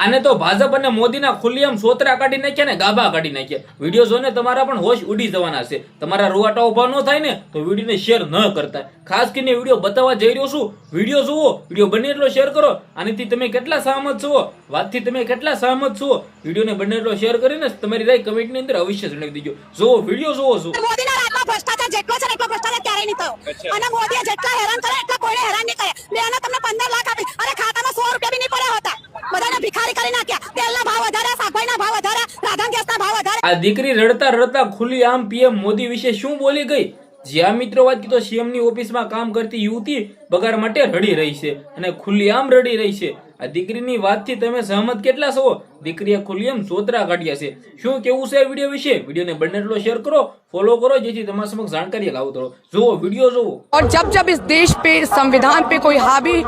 આને તો ભાજપ અને મોદીના ખુલ્લેઆમ સોતરા કાઢી નાખ્યા ને ગાભા કાઢી નાખ્યા. વિડીયો જોઈને તમારા પણ હોશ ઉડી જવાના છે. તમારા રૂવાટા ઉભા ન થાય ને તો વિડીયોને શેર ન કરતા. ખાસ કરીને વિડીયો બતાવવા જઈ રહ્યો છું. વિડીયો જુઓ, વિડીયો બને એટલો શેર કરો. આનાથી તમે કેટલા સહમત છો, વાતથી તમે કેટલા સહમત છો, વિડીયોને બને એટલો શેર કરીને તમારી રાય કમેન્ટની અંદર અવશ્ય જણાવી દેજો. જુઓ વિડીયો જુઓ છો. મોદીના રાજમાં ભ્રષ્ટાચાર જેટલો છે એટલો ભ્રષ્ટાચાર ક્યારેય નહીં થયો. અને મોદીએ જેટલા હેરાન કરે એટલા કોઈને હેરાન નહીં કરે. બેને તમને 15 લાખ આપી, અરે ખાતામાં 100 રૂપિયા બી નહીં પડ્યા હતા. બધાને ભિખારી કરી નાખ્યા. તેલના ભાવ વધાર્યા, શાકભાજીના ભાવ વધાર્યા, રાધન ગેસના ભાવ વધાર્યા. આ દીકરી રડતા રડતા ખુલ્લી આમ પીએમ મોદી વિશે શું બોલી ગઈ? જ્યાં મિત્રો વાત કીધો સીએમ ની ઓફિસમાં કામ કરતી યુવતી પગાર માટે રડી રહી છે અને ખુલ્લી આમ રડી રહી છે. આ દીકરીની વાતથી તમે સહમત કેટલા છો? દીકરીએ ખુલ્લી આમ સોતરા કાઢ્યા છે. શું કેવું છે વિડીયો વિશે? વિડીયોને બને એટલો શેર કરો, फॉलो करो જેથી તમારા સમક્ષ જાણકારી લાવતો રહો. જુઓ વિડીયો જુઓ. और जब जब इस देश पे संविधान पे कोई हावी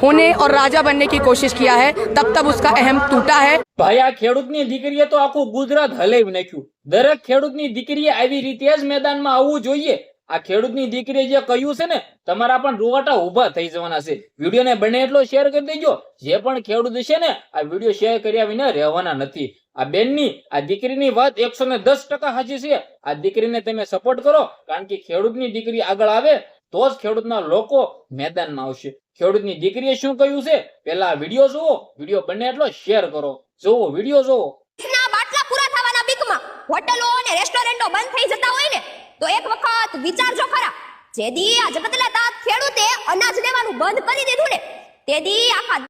होने और राजा बनने की कोशिश किया है तब तब उसका अहम टूटा है. ભાઈ આ ખેડૂતની દીકરીએ તો આખું ગુજરાત હલાવી નાખ્યું. દરેક ખેડૂતની દીકરીએ આવી રીતે જ મેદાનમાં આવવું જોઈએ. આ ખેડૂતની દીકરીએ જે કહ્યું છે ને, તમારા પણ રૂવાટા ઉભા થઈ જવાના છે. વિડીયોને બને એટલો શેર કરી દેજો. જે પણ ખેડૂત છે ને, આ વિડીયો શેર કર્યા વિના રહેવાના નથી. આ બેનની, આ દીકરીની વાત 110% સાચી છે. આ દીકરીને તમે સપોર્ટ કરો, કારણ કે ખેડૂતની દીકરી આગળ આવે તો જ ખેડૂતના લોકો મેદાનમાં આવશે. ખેડૂતની દીકરીએ શું કહ્યું છે, પેલા વિડીયો જુઓ, વિડીયો બને એટલો શેર કરો. જુઓ વિડીયો જુઓ. ના બાટલા પૂરા થવાના બીકમાં હોટલો અને રેસ્ટોરન્ટો બંધ થઈ જતા હોય ને, તો એક વખત વિચારજો ખરા. જેદી આ જગતના તાત ખેડૂતે અનાજ લેવાનું બંધ કરી દીધું ને, તેદી આખા